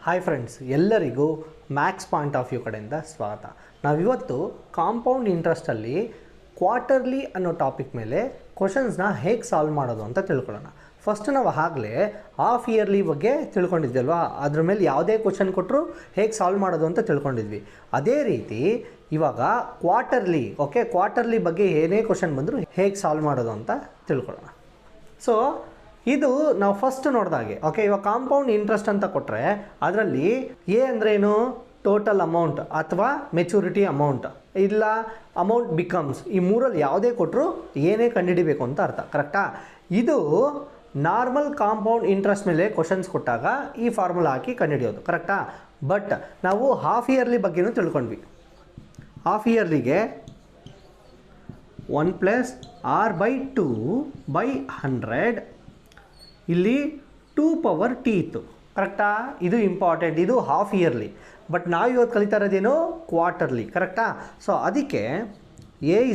Hi friends, ಎಲ್ಲರಿಗೂ Max point of view ಕಡೆಯಿಂದ ಸ್ವಾಗತ. ನಾವಿವತ್ತು ಕಾಂಪೌಂಡ್ ಇಂಟ್ರೆಸ್ಟಲ್ಲಿ ಕ್ವಾರ್ಟರ್ಲಿ ಅನ್ನೋ ಟಾಪಿಕ್ ಮೇಲೆ ಕ್ವಶನ್ಸ್ನ ಹೇಗೆ ಸಾಲ್ವ್ ಮಾಡೋದು ಅಂತ ತಿಳ್ಕೊಳ್ಳೋಣ. ಫಸ್ಟ್ ನಾವು ಆಗಲೇ ಹಾಫ್ ಇಯರ್ಲಿ ಬಗ್ಗೆ ತಿಳ್ಕೊಂಡಿದ್ವಿ ಅಲ್ವಾ, ಅದ್ರ ಮೇಲೆ ಯಾವುದೇ ಕ್ವಶನ್ ಕೊಟ್ಟರು ಹೇಗೆ ಸಾಲ್ವ್ ಮಾಡೋದು ಅಂತ ತಿಳ್ಕೊಂಡಿದ್ವಿ. ಅದೇ ರೀತಿ ಇವಾಗ ಕ್ವಾರ್ಟರ್ಲಿ ಬಗ್ಗೆ ಏನೇ ಕ್ವಶನ್ ಬಂದರೂ ಹೇಗೆ ಸಾಲ್ವ್ ಮಾಡೋದು ಅಂತ ತಿಳ್ಕೊಳ್ಳೋಣ. ಸೊ ಇದು ನಾವು ಫಸ್ಟ್ ನೋಡಿದಾಗೆ ಇವಾಗ ಕಾಂಪೌಂಡ್ ಇಂಟ್ರೆಸ್ಟ್ ಅಂತ ಕೊಟ್ಟರೆ ಅದರಲ್ಲಿ ಎ ಅಂದ್ರೇನು, ಟೋಟಲ್ ಅಮೌಂಟ್ ಅಥವಾ ಮೆಚುರಿಟಿ ಅಮೌಂಟ್, ಇಲ್ಲ ಅಮೌಂಟ್ ಬಿಕಮ್ಸ್, ಈ ಮೂರಲ್ಲಿ ಯಾವುದೇ ಕೊಟ್ಟರು ಏನೇ ಕಂಡುಹಿಡಿಬೇಕು ಅಂತ ಅರ್ಥ. ಕರೆಕ್ಟಾ? ಇದು ನಾರ್ಮಲ್ ಕಾಂಪೌಂಡ್ ಇಂಟ್ರೆಸ್ಟ್ ಮೇಲೆ ಕ್ವಶನ್ಸ್ ಕೊಟ್ಟಾಗ ಈ ಫಾರ್ಮುಲಾ ಹಾಕಿ ಕಂಡುಹಿಡಿಯೋದು. ಕರೆಕ್ಟಾ? ಬಟ್ ನಾವು ಹಾಫ್ ಇಯರ್ಲಿ ಬಗ್ಗೆನೂ ತಿಳ್ಕೊಂಡ್ವಿ. ಹಾಫ್ ಇಯರ್ಲಿಗೆ 1 + r/2/100 ಇಲ್ಲಿ 2 ಪವರ್ ಟಿ ಇತ್ತು. ಕರೆಕ್ಟಾ? ಇದು ಇಂಪಾರ್ಟೆಂಟ್, ಇದು ಹಾಫ್ ಇಯರ್ಲಿ. ಬಟ್ ನಾವು ಇವತ್ತು ಕಲಿತಾ ಇರೋದೇನು ಕ್ವಾರ್ಟರ್ಲಿ. ಕರೆಕ್ಟಾ? ಸೊ ಅದಕ್ಕೆ ಎ =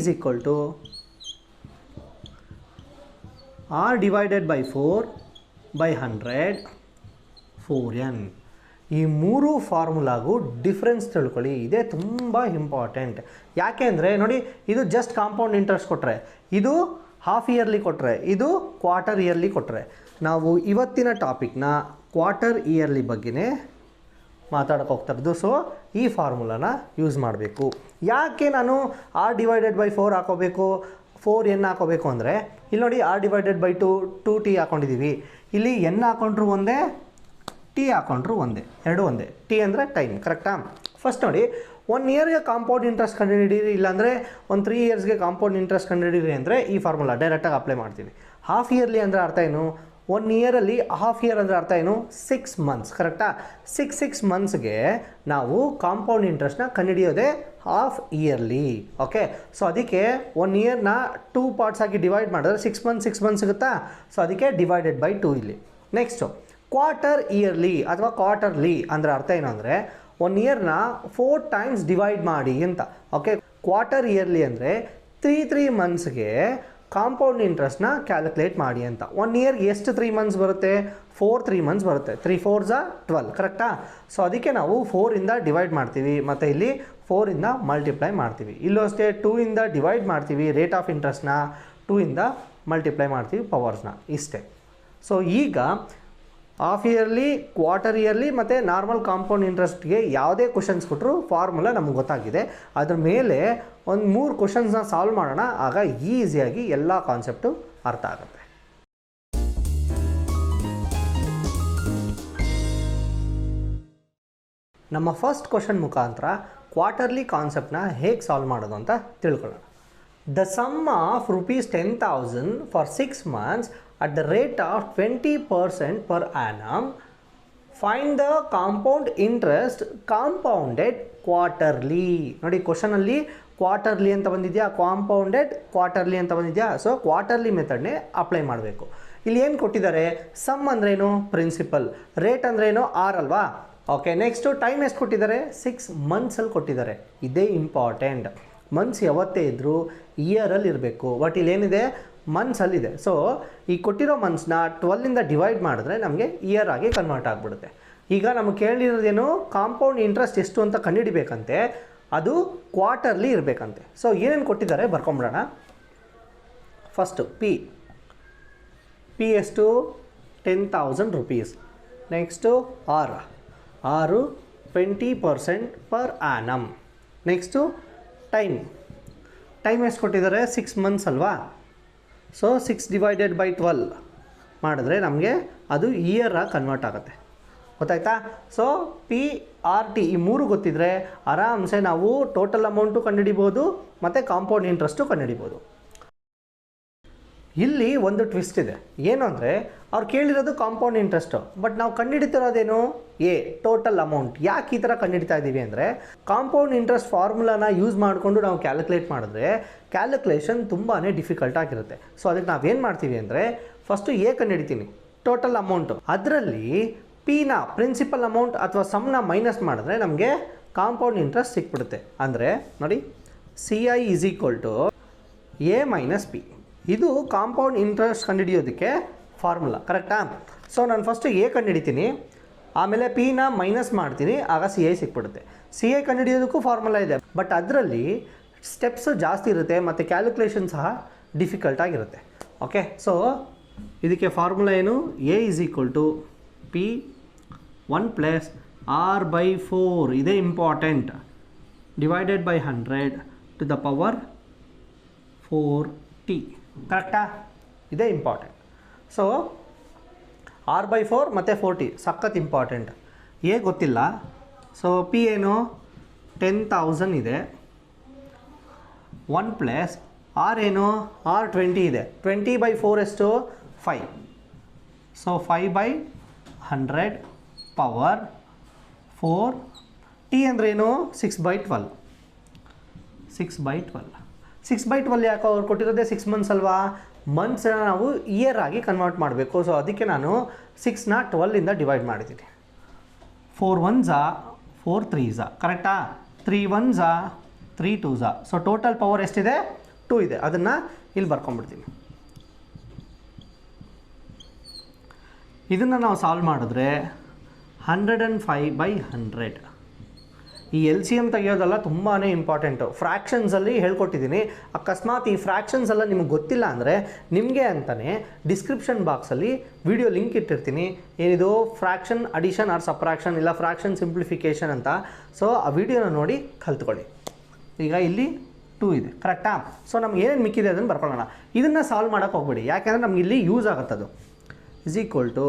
r/4/100 4n. ಈ ಮೂರು ಫಾರ್ಮುಲಾಗೂ ಡಿಫ್ರೆನ್ಸ್ ತಿಳ್ಕೊಳ್ಳಿ, ಇದೇ ತುಂಬ ಇಂಪಾರ್ಟೆಂಟ್. ಯಾಕೆ ಅಂದರೆ ನೋಡಿ, ಇದು ಜಸ್ಟ್ ಕಾಂಪೌಂಡ್ ಇಂಟ್ರೆಸ್ಟ್ ಕೊಟ್ಟರೆ, ಇದು ಹಾಫ್ ಇಯರ್ಲಿ ಕೊಟ್ಟರೆ, ಇದು ಕ್ವಾರ್ಟರ್ ಇಯರ್ಲಿ ಕೊಟ್ಟರೆ. ನಾವು ಇವತ್ತಿನ ಟಾಪಿಕ್ನ ಕ್ವಾರ್ಟರ್ ಇಯರ್ಲಿ ಬಗ್ಗೆನೇ ಮಾತಾಡೋಕೆ ಹೋಗ್ತಾ ಇರೋದು. ಸೊ ಈ ಫಾರ್ಮುಲಾನ ಯೂಸ್ ಮಾಡಬೇಕು. ಯಾಕೆ ನಾನು r/4 ಹಾಕೋಬೇಕು, 4n ಹಾಕೋಬೇಕು ಅಂದರೆ, ಇಲ್ಲಿ ನೋಡಿ r/2 2t ಹಾಕೊಂಡಿದ್ದೀವಿ. ಇಲ್ಲಿ n ಹಾಕೊಂಡ್ರು ಒಂದೇ, ಟಿ ಹಾಕೊಂಡ್ರು ಒಂದೇ, ಎರಡು ಒಂದೇ. ಟಿ ಅಂದರೆ ಟೈಮ್. ಕರೆಕ್ಟಾ? ಫಸ್ಟ್ ನೋಡಿ, 1 ಇಯರ್ಗೆ ಕಾಂಪೌಂಡ್ ಇಂಟ್ರೆಸ್ಟ್ ಕಂಡುಹಿಡೀರಿ, ಇಲ್ಲಾಂದರೆ ಒಂದು 3 ಇಯರ್ಸ್ಗೆ ಕಾಂಪೌಂಡ್ ಇಂಟ್ರೆಸ್ಟ್ ಕಂಡುಹಿಡೀರಿ ಅಂದರೆ ಈ ಫಾರ್ಮುಲಾ ಡೈರೆಕ್ಟಾಗಿ ಅಪ್ಲೈ ಮಾಡ್ತೀವಿ. ಹಾಫ್ ಇಯರ್ಲಿ ಅಂದರೆ ಅರ್ಥ ಏನು? 1 ಇಯರಲ್ಲಿ ಹಾಫ್ ಇಯರ್ ಅಂದರೆ ಅರ್ಥ ಏನು? 6 ಮಂತ್ಸ್. ಕರೆಕ್ಟಾ? 6 ಮಂತ್ಸ್ಗೆ ನಾವು ಕಾಂಪೌಂಡ್ ಇಂಟ್ರೆಸ್ಟ್ನ ಕಂಡುಹಿಡಿಯೋದೇ ಹಾಫ್ ಇಯರ್ಲಿ. ಓಕೆ, ಸೊ ಅದಕ್ಕೆ 1 ಇಯರ್ನ 2 ಪಾರ್ಟ್ಸ್ ಆಗಿ ಡಿವೈಡ್ ಮಾಡಿದ್ರೆ 6 ಮಂತ್ಸ್ ಸಿಗುತ್ತಾ? ಸೊ ಅದಕ್ಕೆ /2 ಇಲ್ಲಿ. ನೆಕ್ಸ್ಟು ಕ್ವಾರ್ಟರ್ ಇಯರ್ಲಿ ಅಥವಾ ಕ್ವಾರ್ಟರ್ಲಿ ಅಂದರೆ ಅರ್ಥ ಏನು ಅಂದರೆ 1 ಇಯರ್ನ 4 ಟೈಮ್ಸ್ ಡಿವೈಡ್ ಮಾಡಿ ಅಂತ. ಓಕೆ, ಕ್ವಾರ್ಟರ್ ಇಯರ್ಲಿ ಅಂದರೆ 3 ಮಂತ್ಸ್ಗೆ ಕಾಂಪೌಂಡ್ ಇಂಟ್ರೆಸ್ಟ್ನ ಕ್ಯಾಲ್ಕುಲೇಟ್ ಮಾಡಿ ಅಂತ. 1 ಇಯರ್ಗೆ ಎಷ್ಟು 3 ಮಂತ್ಸ್ ಬರುತ್ತೆ? 3 ಮಂತ್ಸ್ ಬರುತ್ತೆ. 3 4 12. ಕರೆಕ್ಟಾ? ಸೊ ಅದಕ್ಕೆ ನಾವು 4ಇಂದ ಡಿವೈಡ್ ಮಾಡ್ತೀವಿ, ಮತ್ತು ಇಲ್ಲಿ 4ಇಂದ ಮಲ್ಟಿಪ್ಲೈ ಮಾಡ್ತೀವಿ. ಇಲ್ಲೂ ಅಷ್ಟೇ 2ಇಂದ ಡಿವೈಡ್ ಮಾಡ್ತೀವಿ ರೇಟ್ ಆಫ್ ಇಂಟ್ರೆಸ್ಟ್ನ, 2ಇಂದ ಮಲ್ಟಿಪ್ಲೈ ಮಾಡ್ತೀವಿ ಪವರ್ಸ್ನ. ಇಷ್ಟೇ. ಸೊ ಈಗ ಹಾಫ್ ಇಯರ್ಲಿ, ಕ್ವಾರ್ಟರ್ ಇಯರ್ಲಿ ಮತ್ತು ನಾರ್ಮಲ್ ಕಾಂಪೌಂಡ್ ಇಂಟ್ರೆಸ್ಟ್ಗೆ ಯಾವುದೇ ಕ್ವಶನ್ಸ್ ಕೊಟ್ಟರು ಫಾರ್ಮುಲಾ ನಮ್ಗೆ ಗೊತ್ತಾಗಿದೆ. ಅದ್ರ ಮೇಲೆ ಒಂದು 3 ಕ್ವಶನ್ಸ್ನ ಸಾಲ್ವ್ ಮಾಡೋಣ, ಆಗ ಈಸಿಯಾಗಿ ಎಲ್ಲ ಕಾನ್ಸೆಪ್ಟು ಅರ್ಥ ಆಗುತ್ತೆ. ನಮ್ಮ ಫಸ್ಟ್ ಕ್ವಶನ್ ಮುಖಾಂತರ ಕ್ವಾರ್ಟರ್ಲಿ ಕಾನ್ಸೆಪ್ಟ್ನ ಹೇಗೆ ಸಾಲ್ವ್ ಮಾಡೋದು ಅಂತ ತಿಳ್ಕೊಳ್ಳೋಣ. The sum of ₹10,000 for 6 months at the rate of 20% per annum. Find the compound interest compounded quarterly. ನೋಡಿ, ಕ್ವಶನಲ್ಲಿ ಕ್ವಾರ್ಟರ್ಲಿ ಅಂತ ಬಂದಿದೆಯಾ, ಕಾಂಪೌಂಡೆಡ್ ಕ್ವಾರ್ಟರ್ಲಿ ಅಂತ ಬಂದಿದೆಯಾ. ಸೊ ಕ್ವಾರ್ಟರ್ಲಿ ಮೆಥಡ್ನೇ ಅಪ್ಲೈ ಮಾಡಬೇಕು. ಇಲ್ಲಿ ಏನು ಕೊಟ್ಟಿದ್ದಾರೆ? ಸಮ್ ಅಂದ್ರೇನು? ಪ್ರಿನ್ಸಿಪಲ್. ರೇಟ್ ಅಂದ್ರೇನು? ಆರ್ ಅಲ್ವಾ. ಓಕೆ, ನೆಕ್ಸ್ಟು ಟೈಮ್ ಎಷ್ಟು ಕೊಟ್ಟಿದ್ದಾರೆ? 6 ಮಂತ್ಸಲ್ಲಿ ಕೊಟ್ಟಿದ್ದಾರೆ. ಇದೇ ಇಂಪಾರ್ಟೆಂಟ್. ಮಂತ್ಸ್ ಯಾವತ್ತೇ ಇದ್ದರೂ ಇಯರಲ್ಲಿ ಇರಬೇಕು, ಬಟ್ ಇಲ್ಲೇನಿದೆ? ಮಂತ್ಸಲ್ಲಿದೆ. ಸೊ ಈ ಕೊಟ್ಟಿರೋ ಮಂತ್ಸ್ನ 12ಇಂದ ಡಿವೈಡ್ ಮಾಡಿದ್ರೆ ನಮಗೆ ಇಯರ್ ಆಗಿ ಕನ್ವರ್ಟ್ ಆಗಿಬಿಡುತ್ತೆ. ಈಗ ನಮಗೆ ಕೇಳಿರೋದೇನು? ಕಾಂಪೌಂಡ್ ಇಂಟ್ರೆಸ್ಟ್ ಎಷ್ಟು ಅಂತ ಕಂಡುಹಿಡಿಬೇಕಂತೆ, ಅದು ಕ್ವಾರ್ಟರ್ಲಿ ಇರಬೇಕಂತೆ. ಸೊ ಏನೇನು ಕೊಟ್ಟಿದ್ದಾರೆ ಬರ್ಕೊಂಬಿಡೋಣ. ಫಸ್ಟು ಪಿ ಎಷ್ಟು? ₹10,000. ನೆಕ್ಸ್ಟು ಆರು 20% per annum. ನೆಕ್ಸ್ಟು ಟೈಮ್ ಎಷ್ಟು ಕೊಟ್ಟಿದ್ದಾರೆ? 6 ಮಂತ್ಸ್ ಅಲ್ವಾ. ಸೊ 6/12 ಮಾಡಿದ್ರೆ ನಮಗೆ ಅದು ಇಯರಾಗಿ ಕನ್ವರ್ಟ್ ಆಗುತ್ತೆ. ಗೊತ್ತಾಯ್ತಾ? ಸೊ PRT ಈ 3 ಗೊತ್ತಿದ್ರೆ ಆರಾಮ್ಸೆ ನಾವು ಟೋಟಲ್ ಅಮೌಂಟು ಕಂಡುಹಿಡಿಬೋದು ಮತ್ತು ಕಾಂಪೌಂಡ್ ಇಂಟ್ರೆಸ್ಟು ಕಂಡುಹಿಡಿಬೋದು. ಇಲ್ಲಿ ಒಂದು ಟ್ವಿಸ್ಟ್ ಇದೆ. ಏನು ಅಂದರೆ, ಅವ್ರು ಕೇಳಿರೋದು ಕಾಂಪೌಂಡ್ ಇಂಟ್ರೆಸ್ಟು, ಬಟ್ ನಾವು ಕಂಡುಹಿಡಿತಿರೋದೇನು? Total amount. ಯಾಕೆ ಈ ಥರ ಕಂಡುಹಿಡಿತಾ ಇದ್ದೀವಿ ಅಂದರೆ, ಕಾಂಪೌಂಡ್ ಇಂಟ್ರೆಸ್ಟ್ ಫಾರ್ಮುಲಾನ ಯೂಸ್ ಮಾಡಿಕೊಂಡು ನಾವು ಕ್ಯಾಲ್ಕುಲೇಟ್ ಮಾಡಿದ್ರೆ ಕ್ಯಾಲ್ಕುಲೇಷನ್ ತುಂಬಾ ಡಿಫಿಕಲ್ಟ್ ಆಗಿರುತ್ತೆ. ಸೊ ಅದಕ್ಕೆ ನಾವೇನು ಮಾಡ್ತೀವಿ ಅಂದರೆ, ಫಸ್ಟು ಕಂಡುಹಿಡಿತೀನಿ ಟೋಟಲ್ ಅಮೌಂಟು, ಅದರಲ್ಲಿ ಪಿನ ಪ್ರಿನ್ಸಿಪಲ್ ಅಮೌಂಟ್ ಅಥವಾ ಸಮ್ನ ಮೈನಸ್ ಮಾಡಿದ್ರೆ ನಮಗೆ ಕಾಂಪೌಂಡ್ ಇಂಟ್ರೆಸ್ಟ್ ಸಿಕ್ಬಿಡುತ್ತೆ. ಅಂದರೆ ನೋಡಿ, CI = A - P. ಇದು ಕಾಂಪೌಂಡ್ ಇಂಟ್ರೆಸ್ಟ್ ಕಂಡುಹಿಡಿಯೋದಕ್ಕೆ ಫಾರ್ಮುಲಾ. ಕರೆಕ್ಟಾ? ಸೊ ನಾನು ಫಸ್ಟು ಕಂಡುಹಿಡಿತೀನಿ. ಆಮೇಲೆ ಪಿನ ಮೈನಸ್ ಮಾಡ್ತೀನಿ, ಆಗ ಸಿ ಐ ಸಿಕ್ಬಿಡುತ್ತೆ. ಸಿ ಐ ಕಂಡುಹಿಡಿಯೋದಕ್ಕೂ ಫಾರ್ಮುಲಾ ಇದೆ, ಬಟ್ ಅದರಲ್ಲಿ ಸ್ಟೆಪ್ಸ್ ಜಾಸ್ತಿ ಇರುತ್ತೆ ಮತ್ತು ಕ್ಯಾಲ್ಕುಲೇಷನ್ ಸಹ ಡಿಫಿಕಲ್ಟ್ ಆಗಿರುತ್ತೆ. ಓಕೆ, ಸೊ ಇದಕ್ಕೆ ಫಾರ್ಮುಲಾ ಏನು? A is equal to P 1 plus R/4, ಇದೇ important, divided by 100 to the power 4t. ಕರೆಕ್ಟಾ? ಇದೇ ಇಂಪಾರ್ಟೆಂಟ್. ಸೊ R/4 ಮತ್ತು 4t ಸಖತ್ ಇಂಪಾರ್ಟೆಂಟ್. ಎ ಗೊತ್ತಿಲ್ಲ, ಸೊ ಪಿ ಏನು 10,000 ಇದೆ. 1 ಪ್ಲಸ್ ಆರ್ ಏನು R20 ಇದೆ. 20/4 ಎಷ್ಟು? 5. So 5/100 power 4. ಟಿ ಅಂದ್ರೇನು? 6/12. 6/12. 6/12 ಯಾಕೆ ಅವ್ರು ಕೊಟ್ಟಿರೋದೇ 6 ಮಂತ್ಸ್ ಅಲ್ವಾ? ಮಂತ್ಸ್ನ ನಾವು ಇಯರ್ ಆಗಿ ಕನ್ವರ್ಟ್ ಮಾಡಬೇಕು. ಸೊ ಅದಕ್ಕೆ ನಾನು 6ನ 12ಇಂದ ಡಿವೈಡ್ ಮಾಡಿದ್ದೀನಿ. 4 1s 4 3s, ಕರೆಕ್ಟಾ? 3 1s 3 2s. So total power ಎಷ್ಟಿದೆ? 2 ಇದೆ. ಅದನ್ನು ಇಲ್ಲಿ ಬರ್ಕೊಂಡ್ಬಿಡ್ತೀನಿ. ಇದನ್ನು ನಾವು ಸಾಲ್ವ್ ಮಾಡಿದ್ರೆ 105/100. ಈ ಎಲ್ ಸಿ ಎಮ್ ತೆಗೆಯೋದೆಲ್ಲ ತುಂಬಾ ಇಂಪಾರ್ಟೆಂಟು. ಫ್ರ್ಯಾಕ್ಷನ್ಸಲ್ಲಿ ಹೇಳ್ಕೊಟ್ಟಿದ್ದೀನಿ. ಅಕಸ್ಮಾತ್ ಈ ಫ್ರ್ಯಾಕ್ಷನ್ಸ್ ಎಲ್ಲ ನಿಮಗೆ ಗೊತ್ತಿಲ್ಲ ಅಂದರೆ ನಿಮಗೆ ಅಂತಲೇ ಡಿಸ್ಕ್ರಿಪ್ಷನ್ ಬಾಕ್ಸಲ್ಲಿ ವಿಡಿಯೋ ಲಿಂಕ್ ಇಟ್ಟಿರ್ತೀನಿ. ಏನಿದು ಫ್ರ್ಯಾಕ್ಷನ್ ಅಡಿಷನ್ ಆರ್ ಸಬ್ಟ್ರಾಕ್ಷನ್, ಇಲ್ಲ ಫ್ರ್ಯಾಕ್ಷನ್ ಸಿಂಪ್ಲಿಫಿಕೇಷನ್ ಅಂತ. ಸೊ ಆ ವಿಡಿಯೋನ ನೋಡಿ ಕಲ್ತ್ಕೊಳ್ಳಿ. ಈಗ ಇಲ್ಲಿ 2 ಇದೆ, ಕರೆಕ್ಟಾ? ಸೊ ನಮ್ಗೆ ಏನೇನು ಮಿಕ್ಕಿದೆ ಅದನ್ನು ಬರ್ಕೊಳ್ಳೋಣ. ಇದನ್ನು ಸಾಲ್ವ್ ಮಾಡೋಕ್ಕೆ ಹೋಗ್ಬೇಡಿ, ಯಾಕೆಂದರೆ ನಮ್ಗೆ ಇಲ್ಲಿ ಯೂಸ್ ಆಗುತ್ತದು. Is equal to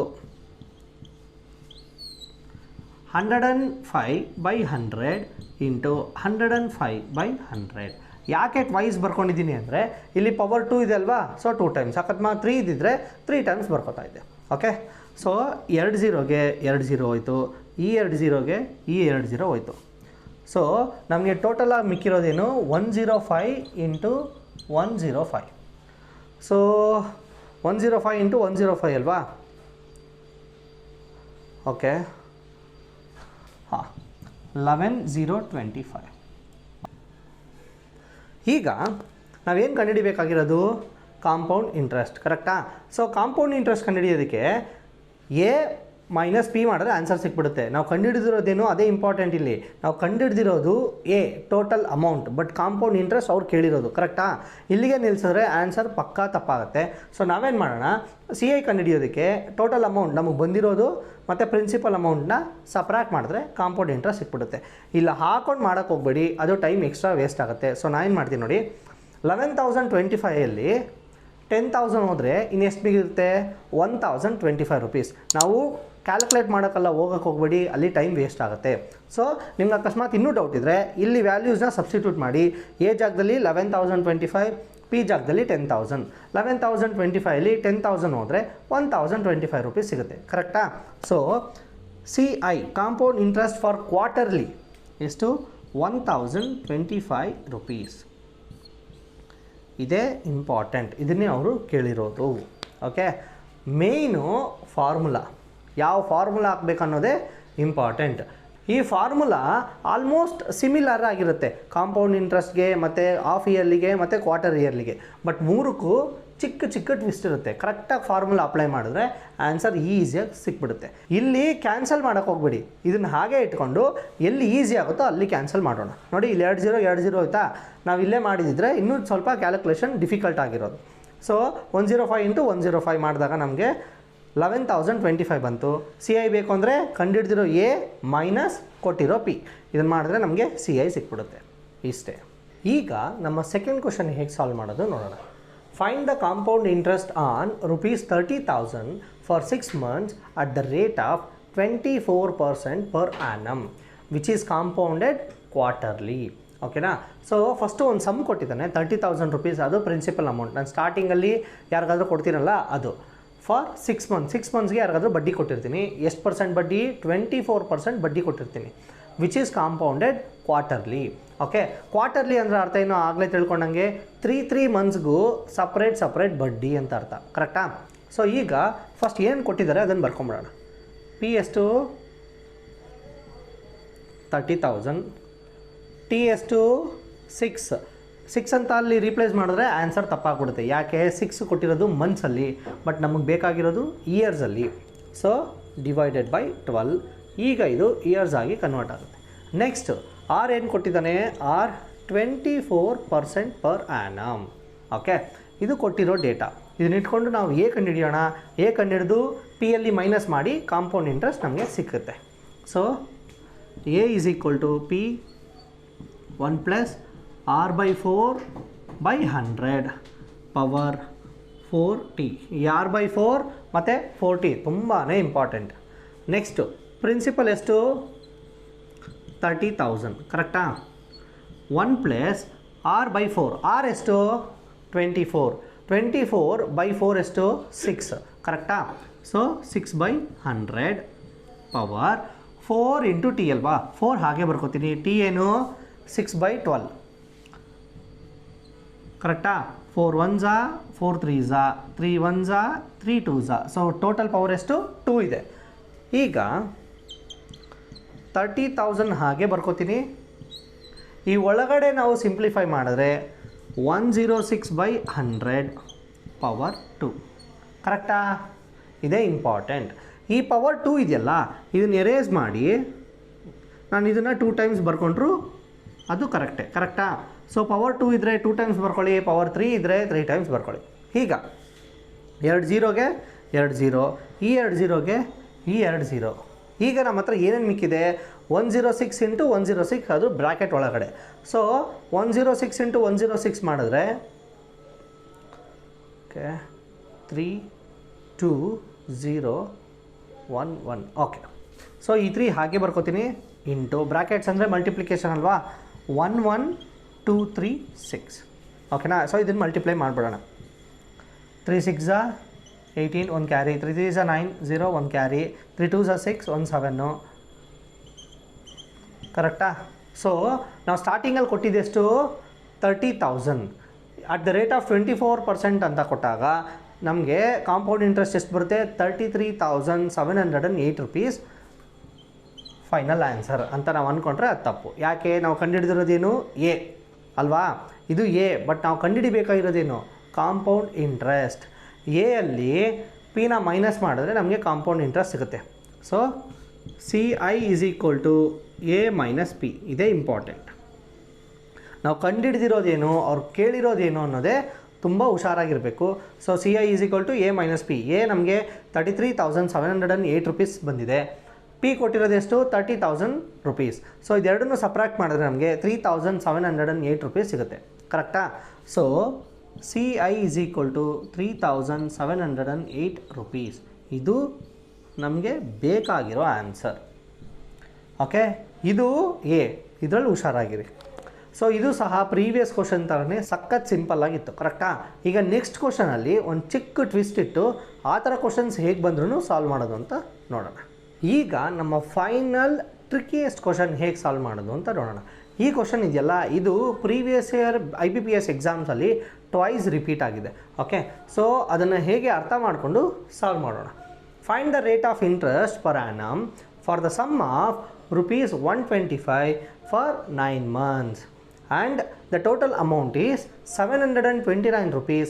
105/100 into 105/100. ಯಾಕೆ ಟ್ವೈಸ್ ಬರ್ಕೊಂಡಿದ್ದೀನಿ ಅಂದರೆ ಇಲ್ಲಿ ಪವರ್ 2 ಇದೆ ಅಲ್ವಾ? So 2 times. ಅಕಸ್ಮಾತ್ 3 ಇದ್ದಿದ್ರೆ 3 ಟೈಮ್ಸ್ ಬರ್ಕೋತಾ ಇದೆ. ಓಕೆ, ಸೊ 2 0ಗೆ 2 0 ಹೋಯಿತು, ಈ 2 0ಗೆ ಈ 2 0 ಹೋಯಿತು. ಸೊ ನಮಗೆ ಟೋಟಲಾಗಿ ಮಿಕ್ಕಿರೋದೇನು? 105 ಇಂಟು 105. ಸೊ 105 ಇಂಟು 105 ಅಲ್ವಾ? ಓಕೆ, ಹಾಂ, 11,025. ಈಗ ನಾವೇನು ಕಂಡುಹಿಡಿಬೇಕಾಗಿರೋದು? ಕಾಂಪೌಂಡ್ ಇಂಟ್ರೆಸ್ಟ್, ಕರೆಕ್ಟಾ? ಸೊ ಕಾಂಪೌಂಡ್ ಇಂಟ್ರೆಸ್ಟ್ ಕಂಡುಹಿಡಿಯೋದಕ್ಕೆ ಎ ಮೈನಸ್ ಪಿ ಮಾಡಿದ್ರೆ ಆನ್ಸರ್ ಸಿಕ್ಬಿಡುತ್ತೆ. ನಾವು ಕಂಡುಹಿಡಿದಿರೋದೇನು? ಅದೇ ಇಂಪಾರ್ಟೆಂಟ್ ಇಲ್ಲಿ. ನಾವು ಕಂಡುಹಿಡಿದಿರೋದು A total amount, but compound interest ಅವ್ರು ಕೇಳಿರೋದು, ಕರೆಕ್ಟಾ? ಇಲ್ಲಿಗೆ ನಿಲ್ಲಿಸಿದ್ರೆ ಆನ್ಸರ್ ಪಕ್ಕಾ ತಪ್ಪಾಗುತ್ತೆ. ಸೊ ನಾವೇನು ಮಾಡೋಣ? ಸಿ ಐ ಕಂಡುಹಿಡಿಯೋದಕ್ಕೆ ಟೋಟಲ್ ಅಮೌಂಟ್ ನಮಗೆ ಬಂದಿರೋದು ಮತ್ತು ಪ್ರಿನ್ಸಿಪಲ್ ಅಮೌಂಟ್ನ ಸಪ್ರಾಕ್ಟ್ ಮಾಡಿದ್ರೆ ಕಾಂಪೌಂಡ್ ಇಂಟ್ರೆಸ್ಟ್ ಸಿಕ್ಬಿಡುತ್ತೆ. ಇಲ್ಲ ಹಾಕೊಂಡು ಮಾಡೋಕ್ಕೆ ಹೋಗ್ಬೇಡಿ, ಅದು ಟೈಮ್ ಎಕ್ಸ್ಟ್ರಾ ವೇಸ್ಟ್ ಆಗುತ್ತೆ. ಸೊ ನಾನು ಏನು ಮಾಡ್ತೀನಿ ನೋಡಿ, 11,025 10,000 ಹೋದರೆ ಇನ್ನೆಷ್ಟು ಬಿಗಿರುತ್ತೆ? 1,025 ರುಪೀಸ್. ನಾವು ಕ್ಯಾಲ್ಕುಲೇಟ್ ಮಾಡೋಕ್ಕೆಲ್ಲ ಹೋಗೋಕ್ಕೆ ಹೋಗ್ಬೇಡಿ, ಅಲ್ಲಿ ಟೈಮ್ ವೇಸ್ಟ್ ಆಗುತ್ತೆ. ಸೊ ನಿಮ್ಗೆ ಅಕಸ್ಮಾತ್ ಇನ್ನೂ ಡೌಟ್ ಇದ್ದರೆ ಇಲ್ಲಿ ವ್ಯಾಲ್ಯೂಸ್ನ ಸಬ್ಸ್ಟಿಟ್ಯೂಟ್ ಮಾಡಿ. ಎ ಜಾಗದಲ್ಲಿ 11,025, ಪಿ ಜಾಗದಲ್ಲಿ 10,000. 11,025 10,000 ಹೋದರೆ 1,025 ರುಪೀಸ್ ಸಿಗುತ್ತೆ, ಕರೆಕ್ಟಾ? So C I compound interest for quarterly ಎಷ್ಟು? 1,025 ರುಪೀಸ್. ಇದೇ ಇಂಪಾರ್ಟೆಂಟ್, ಇದನ್ನೇ ಅವರು ಕೇಳಿರೋದು. ಓಕೆ, ಮೇಯ್ನು ಫಾರ್ಮುಲಾ, ಯಾವ ಫಾರ್ಮುಲಾ ಹಾಕ್ಬೇಕನ್ನೋದೇ ಇಂಪಾರ್ಟೆಂಟ್. ಈ ಫಾರ್ಮುಲಾ ಆಲ್ಮೋಸ್ಟ್ ಸಿಮಿಲರ್ ಆಗಿರುತ್ತೆ ಕಾಂಪೌಂಡ್ ಇಂಟ್ರೆಸ್ಟ್ಗೆ ಮತ್ತು ಹಾಫ್ ಇಯರ್ಲಿಗೆ ಮತ್ತು ಕ್ವಾರ್ಟರ್ ಇಯರ್ಲಿಗೆ. ಬಟ್ ಮೂರಕ್ಕೂ ಚಿಕ್ಕ ಚಿಕ್ಕ ಟ್ವಿಸ್ಟ್ ಇರುತ್ತೆ. ಕರೆಕ್ಟಾಗಿ ಫಾರ್ಮುಲಾ ಅಪ್ಲೈ ಮಾಡಿದ್ರೆ ಆನ್ಸರ್ ಈಸಿಯಾಗಿ ಸಿಕ್ಬಿಡುತ್ತೆ. ಇಲ್ಲಿ ಕ್ಯಾನ್ಸಲ್ ಮಾಡೋಕ್ಕೆ ಹೋಗ್ಬೇಡಿ, ಇದನ್ನು ಹಾಗೆ ಇಟ್ಕೊಂಡು ಎಲ್ಲಿ ಈಸಿ ಆಗುತ್ತೋ ಅಲ್ಲಿ ಕ್ಯಾನ್ಸಲ್ ಮಾಡೋಣ. ನೋಡಿ ಇಲ್ಲಿ 2 0 2 0 ಆಯಿತಾ? ನಾವು ಇಲ್ಲೇ ಮಾಡಿದಿದ್ರೆ ಇನ್ನೂ ಸ್ವಲ್ಪ ಕ್ಯಾಲ್ಕುಲೇಷನ್ ಡಿಫಿಕಲ್ಟ್ ಆಗಿರೋದು. ಸೊ 105 ಇಂಟು 105 ಮಾಡಿದಾಗ ನಮಗೆ 11,025 ಬಂತು. ಸಿ ಐ ಬೇಕು ಅಂದರೆ ಕಂಡುಹಿಡ್ದಿರೋ ಎ ಮೈನಸ್ ಕೊಟ್ಟಿರೋ ಪಿ, ಇದನ್ನು ಮಾಡಿದ್ರೆ ನಮಗೆ ಸಿ ಐ ಸಿಕ್ಬಿಡುತ್ತೆ. ಇಷ್ಟೇ. ಈಗ ನಮ್ಮ ಸೆಕೆಂಡ್ ಕ್ವಶನ್ ಹೇಗೆ ಸಾಲ್ವ್ ಮಾಡೋದು ನೋಡೋಣ. Find the compound interest on ₹30,000 for 6 months at the rate of 24% per annum which is compounded quarterly. ಓಕೆನಾ? ಸೊ ಫಸ್ಟು ಒಂದು ಸಮ್ ಕೊಟ್ಟಿದ್ದಾನೆ 30,000 ರುಪೀಸ್, ಅದು ಪ್ರಿನ್ಸಿಪಲ್ ಅಮೌಂಟ್. ನಾನು ಸ್ಟಾರ್ಟಿಂಗಲ್ಲಿ ಯಾರಿಗಾದ್ರೂ ಕೊಡ್ತೀನಲ್ಲ ಅದು. ಫಾರ್ 6 months, 6 monthsಗೆ ಯಾರಿಗಾದ್ರೂ ಬಡ್ಡಿ ಕೊಟ್ಟಿರ್ತೀನಿ. ಎಷ್ಟು ಪರ್ಸೆಂಟ್ ಬಡ್ಡಿ? 24% ಬಡ್ಡಿ ಕೊಟ್ಟಿರ್ತೀನಿ. Which is compounded quarterly. Okay, quarterly ಅಂದರೆ ಅರ್ಥ ಏನು? ಆಗಲೇ ತಿಳ್ಕೊಂಡಂಗೆ 3 monthsಗೂ ಸಪ್ರೇಟ್ ಬಡ್ಡಿ ಅಂತ ಅರ್ಥ, ಕರೆಕ್ಟಾ? ಸೊ ಈಗ ಫಸ್ಟ್ ಏನು ಕೊಟ್ಟಿದ್ದಾರೆ ಅದನ್ನು ಬರ್ಕೊಂಬಿಡೋಣ. ಪಿ ಎಷ್ಟು? 30,000. ಟಿ ಎಷ್ಟು? 6 ಅಂತ ಅಲ್ಲಿ ರೀಪ್ಲೇಸ್ ಮಾಡಿದ್ರೆ ಆನ್ಸರ್ ತಪ್ಪಾಗ್ಬಿಡುತ್ತೆ. ಯಾಕೆ? 6 ಕೊಟ್ಟಿರೋದು ಮಂತ್ಸಲ್ಲಿ, ಬಟ್ ನಮಗೆ ಬೇಕಾಗಿರೋದು ಇಯರ್ಸಲ್ಲಿ. ಸೊ ಡಿವೈಡೆಡ್ ಬೈ 12 ಈಗ ಇದು ಇಯರ್ಸ್ ಆಗಿ ಕನ್ವರ್ಟ್ ಆಗುತ್ತೆ. ನೆಕ್ಸ್ಟ್ ಆರ್ ಏನು ಕೊಟ್ಟಿದ್ದಾನೆ, ಆರ್ 24% ಪರ್ ಆ್ಯನಮ್. ಓಕೆ, ಇದು ಕೊಟ್ಟಿರೋ ಡೇಟಾ. ಇದನ್ನ ಇಟ್ಕೊಂಡು ನಾವು ಎ ಕಂಡುಹಿಡಿಯೋಣ. ಎ ಕಂಡುಹಿಡಿದು ಪಿ ಯಲ್ಲಿ ಮೈನಸ್ ಮಾಡಿ ಕಾಂಪೌಂಡ್ ಇಂಟ್ರೆಸ್ಟ್ ನಮಗೆ ಸಿಕ್ಕುತ್ತೆ. So A is equal to P 1 plus R by 4/100 power 4t. ಈ ಆರ್ ಬೈ 4 ಮತ್ತು 4t ತುಂಬಾ ಇಂಪಾರ್ಟೆಂಟ್. ನೆಕ್ಸ್ಟು ಪ್ರಿನ್ಸಿಪಲ್ ಎಷ್ಟು, 30,000 ಕರೆಕ್ಟಾ. 1 ಪ್ಲಸ್ ಆರ್ ಬೈ 4, ಆರ್ ಎಷ್ಟು 24, 24/4 ಎಷ್ಟು 6 ಕರೆಕ್ಟಾ. ಸೊ 6/100 ಪವರ್ 4 ಇಂಟು ಟಿ ಅಲ್ವಾ, 4 ಹಾಗೆ ಬರ್ಕೋತೀನಿ. ಟಿ ಏನು 6/12 ಕರೆಕ್ಟಾ. 4 1s 4 3s 3 1s 3 2s. So total power ಎಷ್ಟು 2 ಇದೆ. ಈಗ 30,000 ಹಾಗೆ ಬರ್ಕೋತೀನಿ. ಈ ಒಳಗಡೆ ನಾವು ಸಿಂಪ್ಲಿಫೈ ಮಾಡಿದ್ರೆ 106/100 ಪವರ್ 2 ಕರೆಕ್ಟಾ. ಇದೇ ಇಂಪಾರ್ಟೆಂಟ್. ಈ ಪವರ್ 2 ಇದೆಯಲ್ಲ, ಇದನ್ನು ಎರೇಸ್ ಮಾಡಿ ನಾನು ಇದನ್ನು 2 ಟೈಮ್ಸ್ ಬರ್ಕೊಂಡ್ರು ಅದು ಕರೆಕ್ಟಾ. ಸೊ ಪವರ್ 2 ಇದ್ದರೆ 2 ಟೈಮ್ಸ್ ಬರ್ಕೊಳ್ಳಿ, ಪವರ್ 3 ಇದ್ದರೆ 3 ಟೈಮ್ಸ್ ಬರ್ಕೊಳ್ಳಿ. ಈಗ 2 0ಗೆ 2 0, ಈ 2 0ಗೆ ಈ 2 0. ಈಗ ನಮ್ಮ ಹತ್ರ ಏನೇನು ಮಿಕ್ಕಿದೆ, 106 ಇಂಟು 106 ಅದು ಬ್ರ್ಯಾಕೆಟ್ ಒಳಗಡೆ. ಸೊ 106 ಇಂಟು 106 ಮಾಡಿದ್ರೆ ಓಕೆ 3 2 0 1 1. ಓಕೆ, ಸೊ ಈ 3 ಹಾಗೆ ಬರ್ಕೋತೀನಿ ಇಂಟು ಬ್ರ್ಯಾಕೆಟ್ಸ್ ಅಂದರೆ ಮಲ್ಟಿಪ್ಲಿಕೇಶನ್ ಅಲ್ವಾ, 1 1 2 3 6. ಓಕೆನಾ. ಸೊ ಇದನ್ನು ಮಲ್ಟಿಪ್ಲೈ ಮಾಡಿಬಿಡೋಣ. 3 6 18 1 ಕ್ಯಾರಿ, 3 3 9 0 1 ಕ್ಯಾರಿ, 3 2 6 1 7 ಕರೆಕ್ಟಾ. ಸೊ ನಾವು ಸ್ಟಾರ್ಟಿಂಗಲ್ಲಿ ಕೊಟ್ಟಿದ್ದೆಷ್ಟು 30,000 ಅಟ್ ದ ರೇಟ್ ಆಫ್ 24% ಅಂತ ಕೊಟ್ಟಾಗ ನಮಗೆ ಕಾಂಪೌಂಡ್ ಇಂಟ್ರೆಸ್ಟ್ ಎಷ್ಟು ಬರುತ್ತೆ, 33,708 rupees ಫೈನಲ್ ಆನ್ಸರ್ ಅಂತ ನಾವು ಅಂದ್ಕೊಂಡ್ರೆ ಅದು ತಪ್ಪು. ಯಾಕೆ, ನಾವು ಕಂಡುಹಿಡಿದಿರೋದೇನು ಎ ಅಲ್ವಾ, ಇದು ಎ. ಬಟ್ ನಾವು ಕಂಡುಹಿಡಿಬೇಕಾಗಿರೋದೇನು ಕಾಂಪೌಂಡ್ ಇಂಟ್ರೆಸ್ಟ್. ಎ ಅಲ್ಲಿ ಪಿನ ಮೈನಸ್ ಮಾಡಿದ್ರೆ ನಮಗೆ ಕಾಂಪೌಂಡ್ ಇಂಟ್ರೆಸ್ಟ್ ಸಿಗುತ್ತೆ. So C I is equal to A minus P. ಇದೇ ಇಂಪಾರ್ಟೆಂಟ್. ನಾವು ಕಂಡುಹಿಡಿದಿರೋದೇನು, ಅವ್ರು ಕೇಳಿರೋದೇನು ಅನ್ನೋದೇ ತುಂಬ ಹುಷಾರಾಗಿರಬೇಕು. So C I is equal to A minus P. A ನಮಗೆ 33,708 rupees ಬಂದಿದೆ. ಪಿ ಕೊಟ್ಟಿರೋದು ಎಷ್ಟು 30,000 rupees. ಸೊ ಇದೆರಡನ್ನೂ ಸಪ್ರಾಕ್ಟ್ ಮಾಡಿದ್ರೆ ನಮಗೆ 3,708 rupees ಸಿಗುತ್ತೆ ಕರೆಕ್ಟಾ. So C I is equal to 3,708 rupees. ಇದು ನಮಗೆ ಬೇಕಾಗಿರೋ ಆನ್ಸರ್. ಓಕೆ, ಇದು ಎ. ಇದರಲ್ಲಿ ಹುಷಾರಾಗಿರಿ. ಸೊ ಇದು ಸಹ ಪ್ರೀವಿಯಸ್ ಕ್ವಶನ್ ಥರನೇ ಸಖತ್ ಸಿಂಪಲ್ ಆಗಿತ್ತು ಕರೆಕ್ಟಾ. ಈಗ ನೆಕ್ಸ್ಟ್ ಕ್ವಶನಲ್ಲಿ ಒಂದು ಚಿಕ್ಕ ಟ್ವಿಸ್ಟ್ ಇಟ್ಟು ಆ ಥರ ಕ್ವಶನ್ಸ್ ಹೇಗೆ ಬಂದ್ರೂ ಸಾಲ್ವ್ ಮಾಡೋದು ಅಂತ ನೋಡೋಣ. ಈಗ ನಮ್ಮ ಫೈನಲ್ ಟ್ರಿಕಿಯೆಸ್ಟ್ ಕ್ವಶನ್ ಹೇಗೆ ಸಾಲ್ವ್ ಮಾಡೋದು ಅಂತ ನೋಡೋಣ. ಈ ಕ್ವಶನ್ ಇದೆಯಲ್ಲ, ಇದು ಪ್ರೀವಿಯಸ್ ಇಯರ್ IBPS ಎಕ್ಸಾಮ್ಸಲ್ಲಿ ಟ್ವೈಸ್ ರಿಪೀಟ್ ಆಗಿದೆ. ಓಕೆ, ಸೊ ಅದನ್ನು ಹೇಗೆ ಅರ್ಥ ಮಾಡಿಕೊಂಡು ಸಾಲ್ವ್ ಮಾಡೋಣ. Find the rate of interest per annum for the sum of rupees 125 for 9 months and the total amount is 729 rupees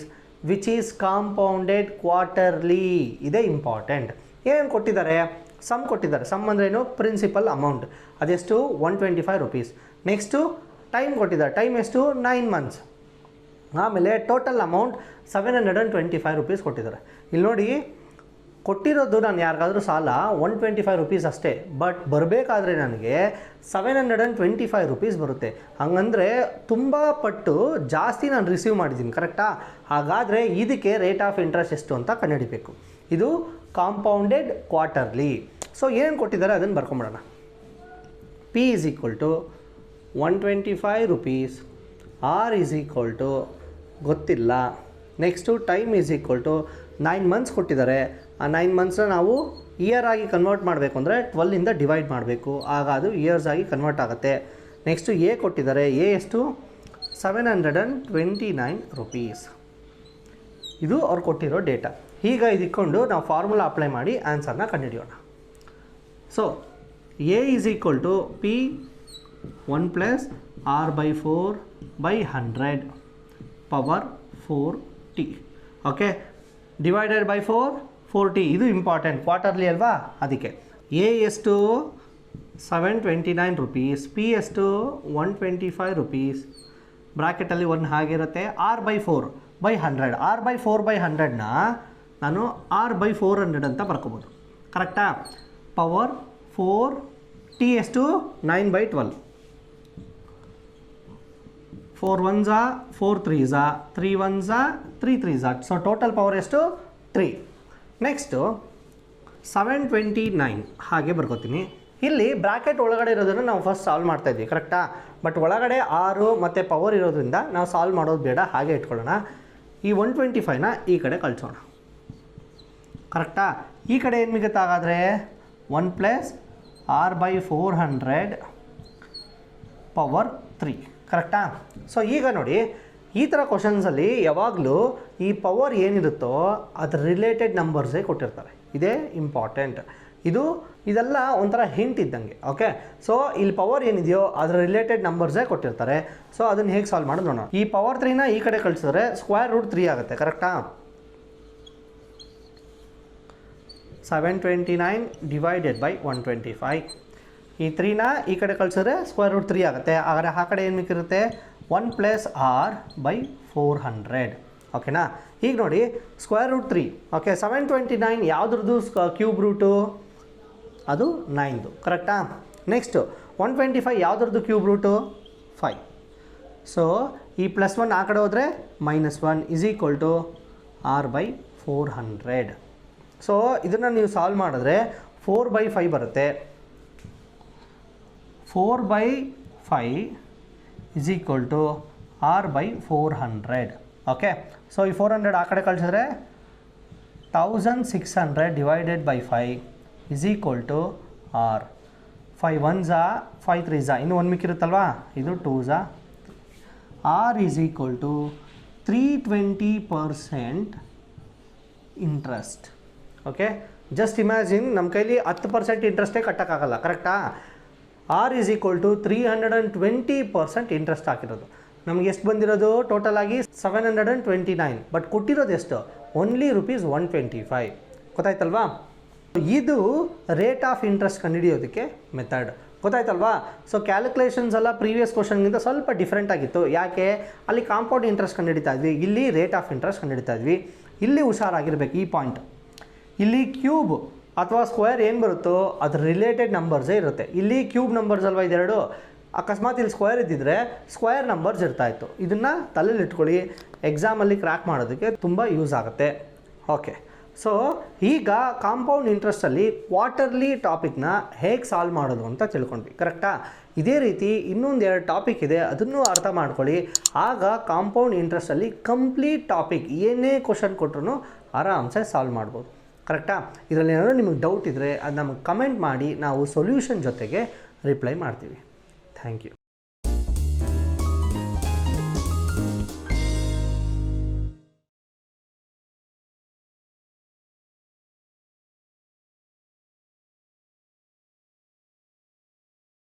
which is compounded quarterly. ಇದೇ important. ಏನೇನು ಕೊಟ್ಟಿದ್ದಾರೆ, ಸಮ್ ಕೊಟ್ಟಿದ್ದಾರೆ. ಸಮ್ ಅಂದ್ರೇನು, ಪ್ರಿನ್ಸಿಪಲ್ ಅಮೌಂಟ್ ಅದೆಷ್ಟು 125 rupees. ನೆಕ್ಸ್ಟು ಟೈಮ್ ಕೊಟ್ಟಿದ್ದಾರೆ. Time ಎಷ್ಟು 9 months. ಆಮೇಲೆ total amount 725 rupees ಕೊಟ್ಟಿದ್ದಾರೆ. ಇಲ್ಲಿ ನೋಡಿ, ಕೊಟ್ಟಿರೋದು ನಾನು ಯಾರಿಗಾದ್ರೂ ಸಾಲ 125 rupees ಅಷ್ಟೇ, ಬಟ್ ಬರಬೇಕಾದ್ರೆ ನನಗೆ 725 rupees ಬರುತ್ತೆ. ಹಂಗಂದರೆ ತುಂಬ ಪಟ್ಟು ಜಾಸ್ತಿ ನಾನು ರಿಸೀವ್ ಮಾಡಿದ್ದೀನಿ ಕರೆಕ್ಟಾ. ಹಾಗಾದರೆ ಇದಕ್ಕೆ ರೇಟ್ ಆಫ್ ಇಂಟ್ರೆಸ್ಟ್ ಎಷ್ಟು ಅಂತ ಕಂಡುಹಿಡಿಬೇಕು. ಇದು ಕಾಂಪೌಂಡೆಡ್ ಕ್ವಾರ್ಟರ್ಲಿ. ಸೊ ಏನು ಕೊಟ್ಟಿದ್ದಾರೆ ಅದನ್ನು ಬರ್ಕೊಂಬಿಡೋಣ. P is equal to 125 rupees, R is equal to ಗೊತ್ತಿಲ್ಲ. Next time is equal to 9 months ಕೊಟ್ಟಿದ್ದಾರೆ. ಆ 9 monthsನ ನಾವು ಇಯರ್ ಆಗಿ ಕನ್ವರ್ಟ್ ಮಾಡಬೇಕು ಅಂದರೆ 12ಇಂದ ಡಿವೈಡ್ ಮಾಡಬೇಕು, ಆಗ ಅದು ಇಯರ್ಸ್ ಆಗಿ ಕನ್ವರ್ಟ್ ಆಗುತ್ತೆ. ನೆಕ್ಸ್ಟು ಎ ಕೊಟ್ಟಿದ್ದಾರೆ. ಎ ಎಷ್ಟು 729 rupees. ಇದು ಅವ್ರು ಕೊಟ್ಟಿರೋ ಡೇಟಾ. ಈಗ ಇದಕ್ಕೊಂಡು ನಾವು ಫಾರ್ಮುಲಾ ಅಪ್ಲೈ ಮಾಡಿ ಆನ್ಸರ್ನ ಕಂಡುಹಿಡಿಯೋಣ. So A is equal to P 1 plus R by 4/100 power 4t. Okay, divided by 4 4t. ಇದು ಇಂಪಾರ್ಟೆಂಟ್, ಕ್ವಾರ್ಟರ್ಲಿ ಅಲ್ವಾ, ಅದಕ್ಕೆ ಎ ಎಷ್ಟು 729 rupees, ಪಿ ಎಷ್ಟು 125 rupees, ಬ್ರಾಕೆಟಲ್ಲಿ 1 ಹಾಗಿರುತ್ತೆ. r/4/100, r/4/100ನ ನಾನು r/400 ಅಂತ ಬರ್ಕೋಬೋದು. ಕರೆಕ್ಟಾ? ಪವರ್ 4, ಟಿ ಎಷ್ಟು 9/12, 4 1s 4 3s 3 1s 3 3s, so total power ಎಷ್ಟು 3. ನೆಕ್ಸ್ಟು 729 ಹಾಗೆ ಬರ್ಕೋತೀನಿ. ಇಲ್ಲಿ ಬ್ರಾಕೆಟ್ ಒಳಗಡೆ ಇರೋದನ್ನು ನಾವು ಫಸ್ಟ್ ಸಾಲ್ವ್ ಮಾಡ್ತಾ ಇದ್ವಿ, ಕರೆಕ್ಟಾ? ಬಟ್ ಒಳಗಡೆ 6 ಮತ್ತು ಪವರ್ ಇರೋದ್ರಿಂದ ನಾವು ಸಾಲ್ವ್ ಮಾಡೋದು ಬೇಡ, ಹಾಗೆ ಇಟ್ಕೊಳ್ಳೋಣ. ಈ 125ನ ಈ ಕಡೆ ಕಳಿಸೋಣ, ಕರೆಕ್ಟಾ? ಈ ಕಡೆ ಏನು ಮಿಗುತ್ತೆ ಹಾಗಾದರೆ 1 + r/400 ಪವರ್ 3, ಕರೆಕ್ಟಾ? ಸೊ ಈಗ ನೋಡಿ, ಈ ಥರ ಕ್ವಶನ್ಸಲ್ಲಿ ಯಾವಾಗಲೂ ಈ ಪವರ್ ಏನಿರುತ್ತೋ ಅದ್ರ ರಿಲೇಟೆಡ್ ನಂಬರ್ಸೇ ಕೊಟ್ಟಿರ್ತಾರೆ. ಇದೇ ಇಂಪಾರ್ಟೆಂಟ್. ಇದೆಲ್ಲ ಒಂಥರ ಹಿಂಟ್ ಇದ್ದಂಗೆ. ಓಕೆ, ಸೊ ಇಲ್ಲಿ ಪವರ್ ಏನಿದೆಯೋ ಅದರ ರಿಲೇಟೆಡ್ ನಂಬರ್ಸೇ ಕೊಟ್ಟಿರ್ತಾರೆ. ಸೊ ಅದನ್ನು ಹೇಗೆ ಸಾಲ್ವ್ ಮಾಡೋದು ನೋಡೋಣ. ಈ ಪವರ್ 3ನ ಈ ಕಡೆ ಕಳಿಸಿದ್ರೆ √3 ಆಗುತ್ತೆ, ಕರೆಕ್ಟಾ? 729 / 125. ಈ 3ನ ಈ ಕಡೆ ಕಳಿಸಿದ್ರೆ √3 ಆಗುತ್ತೆ. ಆದರೆ ಆ ಕಡೆ ಏನು ಮಿಕ್ಕಿರುತ್ತೆ 1 + r/400. ಓಕೆನಾ? ಈಗ ನೋಡಿ √3. ಓಕೆ, 729 ಯಾವುದ್ರದ್ದು ಕ್ಯೂಬ್ ರೂಟು? ಅದು 9ದು, ಕರೆಕ್ಟಾ? ನೆಕ್ಸ್ಟು 125 ಯಾವುದ್ರದ್ದು ಕ್ಯೂಬ್ ರೂಟು? 5. ಸೊ ಈ +1 ಆ ಕಡೆ ಹೋದರೆ -1 = r/400. ಸೊ ಇದನ್ನು ನೀವು ಸಾಲ್ವ್ ಮಾಡಿದ್ರೆ 4/5 ಬರುತ್ತೆ. 4/5 = r/400. ಓಕೆ, ಸೊ ಈ 400 ಆ ಕಡೆ ಕಳಿಸಿದ್ರೆ 1600 / 5 = r. 5 1s 5 3s, ಇನ್ನು 1 ಮಿಕ್ಕಿರುತ್ತಲ್ವಾ, ಇದು 2s. r = 320% interest. Okay, just imagine, ನಮ್ಮ ಕೈಲಿ 10% ಇಂಟ್ರೆಸ್ಟೇ ಕಟ್ಟೋಕ್ಕಾಗಲ್ಲ, ಕರೆಕ್ಟಾ? r = 320% ಇಂಟ್ರೆಸ್ಟ್ ಹಾಕಿರೋದು. ನಮಗೆ ಎಷ್ಟು ಬಂದಿರೋದು ಟೋಟಲ್ ಆಗಿ 729, ಬಟ್ ಕೊಟ್ಟಿರೋದು ಎಷ್ಟು? ಓನ್ಲಿ ₹125. ಗೊತ್ತಾಯ್ತಲ್ವಾ? ಇದು ರೇಟ್ ಆಫ್ ಇಂಟ್ರೆಸ್ಟ್ ಕಂಡುಹಿಡಿಯೋದಕ್ಕೆ ಮೆಥಡ್. ಗೊತ್ತಾಯ್ತಲ್ವಾ? ಸೊ ಕ್ಯಾಲ್ಕುಲೇಷನ್ಸ್ ಎಲ್ಲ ಪ್ರೀವಿಯಸ್ ಕ್ವಶನ್ಗಿಂತ ಸ್ವಲ್ಪ ಡಿಫ್ರೆಂಟ್ ಆಗಿತ್ತು. ಯಾಕೆ? ಅಲ್ಲಿ ಕಾಂಪೌಂಡ್ ಇಂಟ್ರೆಸ್ಟ್ ಕಂಡುಹಿಡಿತಾ ಇದ್ವಿ, ಇಲ್ಲಿ ರೇಟ್ ಆಫ್ ಇಂಟ್ರೆಸ್ಟ್ ಕಂಡುಹಿಡಿತಾ ಇದ್ವಿ. ಇಲ್ಲಿ ಹುಷಾರಾಗಿರ್ಬೇಕು ಈ ಪಾಯಿಂಟ್. ಇಲ್ಲಿ ಕ್ಯೂಬ್ ಅಥವಾ ಸ್ಕ್ವೇರ್ ಏನು ಬರುತ್ತೋ ಅದ್ರ ರಿಲೇಟೆಡ್ ನಂಬರ್ಸೇ ಇರುತ್ತೆ. ಇಲ್ಲಿ ಕ್ಯೂಬ್ ನಂಬರ್ಸ್ ಅಲ್ವಾ ಇದೆರಡು. ಅಕಸ್ಮಾತ್ ಇಲ್ಲಿ ಸ್ಕ್ವೇರ್ ಇದ್ದಿದ್ರೆ ಸ್ಕ್ವೇರ್ ನಂಬರ್ಸ್ ಇರ್ತಾಯಿತ್ತು. ಇದನ್ನು ತಲೆಯಲ್ಲಿ ಇಟ್ಕೊಳ್ಳಿ, ಎಕ್ಸಾಮಲ್ಲಿ ಕ್ರ್ಯಾಕ್ ಮಾಡೋದಕ್ಕೆ ತುಂಬ ಯೂಸ್ ಆಗುತ್ತೆ. ಓಕೆ, ಸೊ ಈಗ ಕಾಂಪೌಂಡ್ ಇಂಟ್ರೆಸ್ಟಲ್ಲಿ ಕ್ವಾರ್ಟರ್ಲಿ ಟಾಪಿಕ್ನ ಹೇಗೆ ಸಾಲ್ವ್ ಮಾಡೋದು ಅಂತ ತಿಳ್ಕೊಂಡ್ವಿ, ಕರೆಕ್ಟಾ? ಇದೇ ರೀತಿ ಇನ್ನೊಂದು 2 ಟಾಪಿಕ್ ಇದೆ, ಅದನ್ನು ಅರ್ಥ ಮಾಡ್ಕೊಳ್ಳಿ. ಆಗ ಕಾಂಪೌಂಡ್ ಇಂಟ್ರೆಸ್ಟಲ್ಲಿ ಕಂಪ್ಲೀಟ್ ಟಾಪಿಕ್ ಏನೇ ಕ್ವಶನ್ ಕೊಟ್ಟರು ಆರಾಮ್ಸೆ ಸಾಲ್ವ್ ಮಾಡ್ಬೋದು, ಕರೆಕ್ಟಾ? ಇದರಲ್ಲಿ ಏನಾದರೂ ನಿಮಗೆ ಡೌಟ್ ಇದ್ದರೆ ಅದು ನಮಗೆ ಕಮೆಂಟ್ ಮಾಡಿ, ನಾವು ಸೊಲ್ಯೂಷನ್ ಜೊತೆಗೆ ರಿಪ್ಲೈ ಮಾಡ್ತೀವಿ. Thank you.